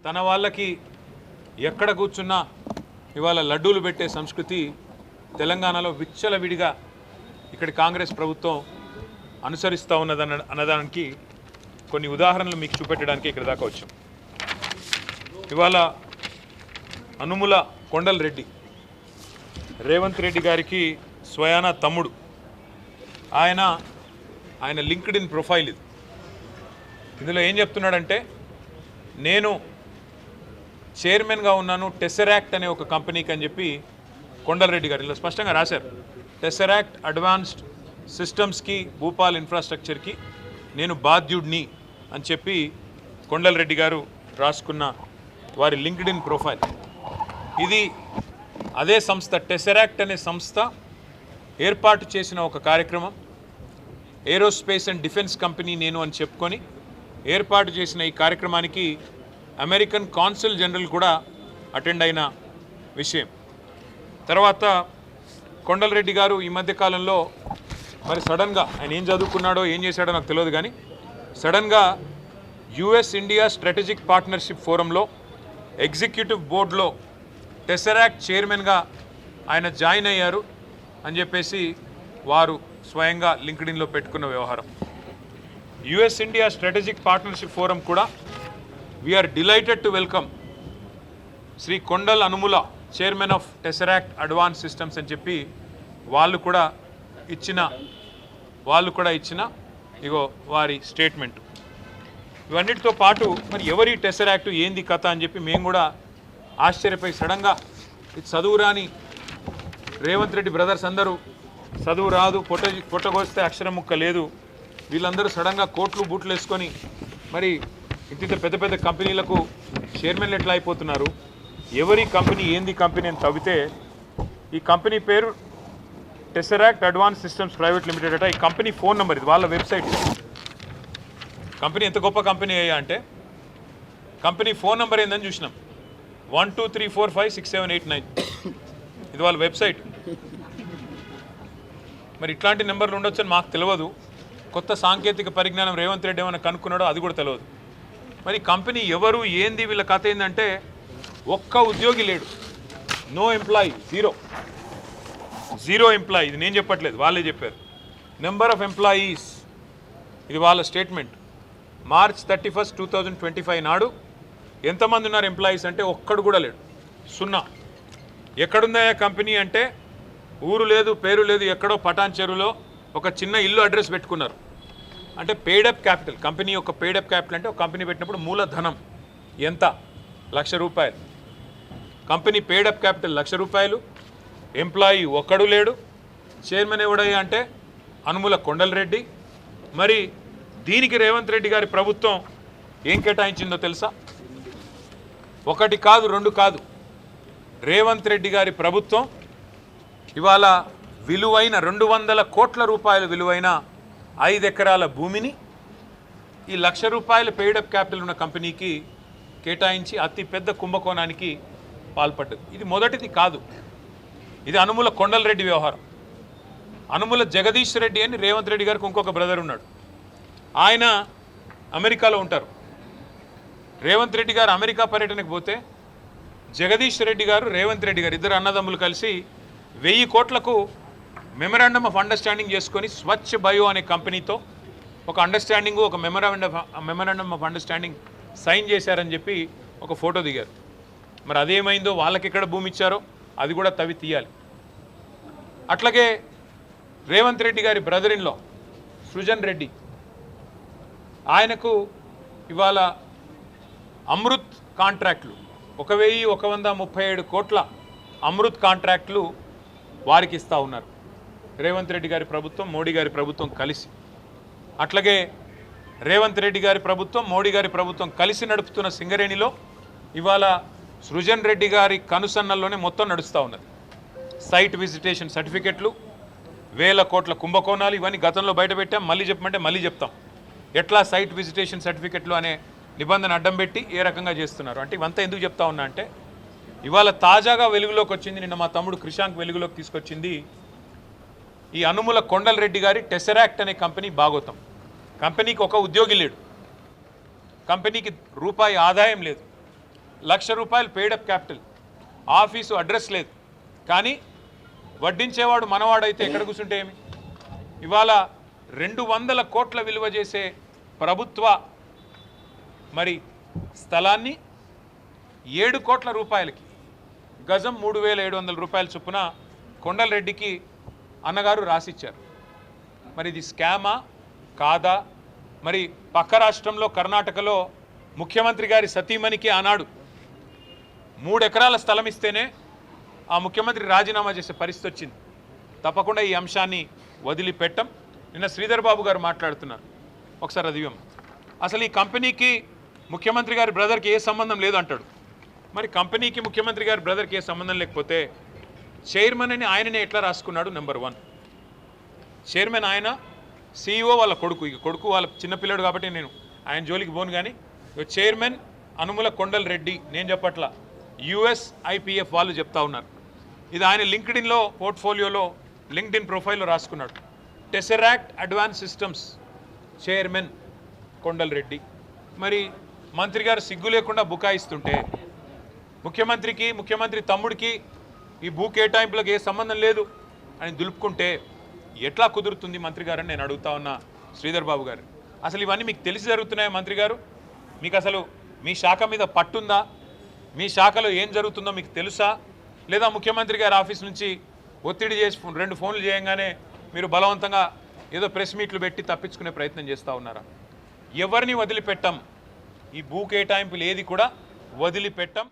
తన వాళ్ళకి ఎక్కడ కూర్చున్నా ఇవాళ లడ్డూలు పెట్టే సంస్కృతి తెలంగాణలో విచ్చలవిడిగా ఇక్కడ కాంగ్రెస్ ప్రభుత్వం అనుసరిస్తూ అన్నదానికి కొన్ని ఉదాహరణలు మీకు చూపెట్టడానికి ఇక్కడ దాకా వచ్చాం. ఇవాళ అనుముల కొండల్ రెడ్డి రేవంత్ రెడ్డి గారికి స్వయానా తమ్ముడు. ఆయన లింక్డ్ ఇన్ ప్రొఫైల్ ఇది. ఇందులో ఏం చెప్తున్నాడంటే, నేను చైర్మన్గా ఉన్నాను టెసరాక్ట్ అనే ఒక కంపెనీకి అని చెప్పి కొండల్ రెడ్డి గారు ఇలా స్పష్టంగా రాశారు. టెసరాక్ట్ అడ్వాన్స్డ్ సిస్టమ్స్కి భూపాల్ ఇన్ఫ్రాస్ట్రక్చర్కి నేను బాధ్యుడిని అని చెప్పి కొండల్ రెడ్డి గారు రాసుకున్న వారి లింక్డ్ ఇన్ ప్రొఫైల్ ఇది. అదే సంస్థ టెసరాక్ట్ అనే సంస్థ ఏర్పాటు చేసిన ఒక కార్యక్రమం, ఏరోస్పేస్ అండ్ డిఫెన్స్ కంపెనీ నేను అని చెప్పుకొని ఏర్పాటు చేసిన ఈ కార్యక్రమానికి అమెరికన్ కాన్సుల్ జనరల్ కూడా అటెండ్ అయిన విషయం. తర్వాత కొండల్ రెడ్డి గారు ఈ మధ్యకాలంలో మరి సడన్గా ఆయన ఏం చదువుకున్నాడో ఏం చేశాడో నాకు తెలియదు, కానీ సడన్గా యుఎస్ ఇండియా స్ట్రాటజిక్ పార్ట్నర్షిప్ ఫోరంలో ఎగ్జిక్యూటివ్ బోర్డులో టెసరాక్ట్ చైర్మన్గా ఆయన జాయిన్ అయ్యారు అని చెప్పేసి వారు స్వయంగా లింక్డ్ఇన్లో పెట్టుకున్న వ్యవహారం. US India strategic partnership forum కూడా we are delighted to welcome Shri Kondal Anumula chairman of Tesseract advance systems అని చెప్పి వాళ్ళు కూడా ఇచ్చిన ఇగో వారి స్టేట్మెంట్. ఇవన్నిటితో పాటు మరి ఎవరి టెసరాక్ట్ ఏంది కథ అని చెప్పి మేము కూడా ఆశ్చర్యపోయి సడన్గా ఇది చదువు రాని రేవంత్ రెడ్డి బ్రదర్స్ అందరూ చదువు రాదు, పొట్టగొస్తే అక్షరం ముక్క లేదు, వీళ్ళందరూ సడన్గా కోట్లు బూట్లు వేసుకొని మరి ఇంత పెద్ద పెద్ద కంపెనీలకు చైర్మన్లు ఎట్లా అయిపోతున్నారు, ఎవరి కంపెనీ ఏంది కంపెనీ అని తవ్వితే ఈ కంపెనీ పేరు టెసరాక్ట్ అడ్వాన్స్ సిస్టమ్స్ ప్రైవేట్ లిమిటెడ్ అట. ఈ కంపెనీ ఫోన్ నెంబర్ ఇది, వాళ్ళ వెబ్సైట్. కంపెనీ ఎంత గొప్ప కంపెనీ అయ్యా అంటే కంపెనీ ఫోన్ నెంబర్ ఏందని చూసినాం, 12345678 ఇది వాళ్ళ వెబ్సైట్. మరి ఇట్లాంటి నెంబర్లు ఉండొచ్చని మాకు తెలియదు. కొత్త సాంకేతిక పరిజ్ఞానం రేవంత్ రెడ్డి ఏమైనా కనుక్కున్నాడో అది కూడా తెలియదు. మరి కంపెనీ ఎవరు ఏంది వీళ్ళ కథ ఏంటంటే ఒక్క ఉద్యోగి లేడు, నో ఎంప్లాయీ, జీరో ఎంప్లాయీ. ఇది నేను చెప్పట్లేదు, వాళ్ళే చెప్పారు. నెంబర్ ఆఫ్ ఎంప్లాయీస్ ఇది వాళ్ళ స్టేట్మెంట్. మార్చ్ 31, 2025 నాడు ఎంతమంది ఉన్నారు ఎంప్లాయీస్ అంటే ఒక్కడు కూడా లేడు, 0. ఎక్కడుందా కంపెనీ అంటే ఊరు లేదు, పేరు లేదు, ఎక్కడో పటాన్ చెరువులో ఒక చిన్న ఇల్లు అడ్రస్ పెట్టుకున్నారు. అంటే పెయిడప్ క్యాపిటల్, కంపెనీ యొక్క పెయిడప్ క్యాపిటల్ అంటే ఒక కంపెనీ పెట్టినప్పుడు మూలధనం ఎంత, ₹1,00,000. కంపెనీ పెయిడప్ క్యాపిటల్ ₹1,00,000, ఎంప్లాయీ ఒక్కడు లేడు. చైర్మన్ ఎవడయ్యా అంటే అనుముల కొండల్ రెడ్డి. మరి దీనికి రేవంత్ రెడ్డి గారి ప్రభుత్వం ఏం కేటాయించిందో తెలుసా? 1 కాదు 2 కాదు, రేవంత్ రెడ్డి గారి ప్రభుత్వం ఇవాళ విలువైన 200 కోట్ల రూపాయల విలువైన 5 ఎకరాల భూమిని ఈ ₹1,00,000 పెయిడప్ క్యాపిటల్ ఉన్న కంపెనీకి కేటాయించి అతి పెద్ద కుంభకోణానికి పాల్పడ్డది. ఇది మొదటిది కాదు, ఇది అనుముల కొండల్ రెడ్డి వ్యవహారం. అనుముల జగదీష్ రెడ్డి అని రేవంత్ రెడ్డి గారికి ఇంకొక బ్రదర్ ఉన్నాడు, ఆయన అమెరికాలో ఉంటారు. రేవంత్ రెడ్డి గారు అమెరికా పర్యటనకు పోతే జగదీష్ రెడ్డి గారు రేవంత్ రెడ్డి గారు ఇద్దరు అన్నదమ్ములు కలిసి 1000 కోట్లకు మెమరాండమ్ ఆఫ్ అండర్స్టాండింగ్ చేసుకొని స్వచ్ఛ బయో అనే కంపెనీతో ఒక అండర్స్టాండింగ్, ఒక మెమరాండమ్ ఆఫ్ అండర్స్టాండింగ్ సైన్ చేశారని చెప్పి ఒక ఫోటో దిగారు. మరి అదేమైందో, వాళ్ళకి ఎక్కడ భూమి ఇచ్చారో అది కూడా తవ్వి తీయాలి. అట్లాగే రేవంత్ రెడ్డి గారి brother in law Srujan Reddy, ఆయనకు ఇవాళ అమృత్ కాంట్రాక్టులు 1,137 కోట్ల అమృత్ కాంట్రాక్టులు వారికి ఇస్తూ ఉన్నారు రేవంత్ రెడ్డి గారి ప్రభుత్వం, మోడీ గారి ప్రభుత్వం కలిసి. అట్లాగే రేవంత్ రెడ్డి గారి ప్రభుత్వం, మోడీ గారి ప్రభుత్వం కలిసి నడుపుతున్న సింగరేణిలో ఇవాళ సృజన్ రెడ్డి గారి కనుసన్నల్లోనే మొత్తం నడుస్తూ ఉన్నది. సైట్ విజిటేషన్ సర్టిఫికెట్లు, 1000 కోట్ల కుంభకోణాలు, ఇవన్నీ గతంలో బయటపెట్టాం, మళ్ళీ చెప్పమంటే మళ్ళీ చెప్తాం. ఎట్లా సైట్ విజిటేషన్ సర్టిఫికెట్లు అనే నిబంధన అడ్డం పెట్టి ఏ రకంగా చేస్తున్నారు అంటే ఇవంతా ఎందుకు చెప్తా ఉన్నా అంటే ఇవాళ తాజాగా వెలుగులోకి వచ్చింది, నిన్న మా తమ్ముడు క్రిషాంక్ వెలుగులోకి తీసుకొచ్చింది ఈ అనుముల కొండల్ రెడ్డి గారి టెసరాక్ట్ అనే కంపెనీ భాగోతం. కంపెనీకి ఒక ఉద్యోగి లేడు, కంపెనీకి రూపాయి ఆదాయం లేదు, ₹1,00,000 పెయిడప్ క్యాపిటల్, ఆఫీసు అడ్రస్ లేదు, కానీ వడ్డించేవాడు మనవాడైతే ఎక్కడ కూర్చుంటే ఏమి? ఇవాళ 200 కోట్ల విలువ చేసే ప్రభుత్వ మరి స్థలాన్ని 7 కోట్ల రూపాయలకి, గజం ₹3,700 చొప్పున కొండలరెడ్డికి అన్నగారు రాసిచ్చారు. మరి ఇది స్కామా కాదా? మరి పక్క రాష్ట్రంలో కర్ణాటకలో ముఖ్యమంత్రి గారి సతీమణికి ఆనాడు 3 ఎకరాల స్థలం ఇస్తేనే ఆ ముఖ్యమంత్రి రాజీనామా చేసే పరిస్థితి వచ్చింది. తప్పకుండా ఈ అంశాన్ని వదిలిపెట్టం. నిన్న శ్రీధర్ బాబు గారు మాట్లాడుతున్నారు, ఒకసారి అది అసలు ఈ కంపెనీకి ముఖ్యమంత్రి గారి బ్రదర్కి ఏ సంబంధం లేదు అంటాడు. మరి కంపెనీకి ముఖ్యమంత్రి గారి బ్రదర్కి ఏ సంబంధం లేకపోతే చైర్మన్ అని ఆయననే ఎట్లా రాసుకున్నాడు? నెంబర్ 1 చైర్మన్ ఆయన, CEO వాళ్ళ కొడుకు, ఇక కొడుకు వాళ్ళ చిన్నపిల్లడు కాబట్టి నేను ఆయన జోలికి పోను. కానీ చైర్మన్ అనుముల కొండలరెడ్డి, నేను చెప్పట్లా, USIPF వాళ్ళు చెప్తా ఉన్నారు. ఇది ఆయన లింక్డ్ఇన్లో పోర్ట్ఫోలియోలో లింక్డ్ఇన్ ప్రొఫైల్లో రాసుకున్నాడు. టెసరాక్ట్ అడ్వాన్స్ సిస్టమ్స్ చైర్మన్ కొండలరెడ్డి. మరి మంత్రి గారు సిగ్గు లేకుండా బుకాయిస్తుంటే ముఖ్యమంత్రి తమ్ముడికి ఈ భూ కేటాయింపులకు ఏ సంబంధం లేదు అని దులుపుకుంటే ఎట్లా కుదురుతుంది మంత్రి గారు అని నేను అడుగుతా ఉన్నా శ్రీధర్ బాబు గారు. అసలు ఇవన్నీ మీకు తెలిసి జరుగుతున్నాయా మంత్రి గారు? మీకు అసలు మీ శాఖ మీద పట్టుందా? మీ శాఖలో ఏం జరుగుతుందో మీకు తెలుసా? లేదా ముఖ్యమంత్రి గారి ఆఫీస్ నుంచి ఒత్తిడి చేసి 2 ఫోన్లు చేయంగానే మీరు బలవంతంగా ఏదో ప్రెస్ మీట్లు పెట్టి తప్పించుకునే ప్రయత్నం చేస్తూ ఉన్నారా? ఎవరిని వదిలిపెట్టం, ఈ భూ కేటాయింపులు ఏది కూడా వదిలిపెట్టం.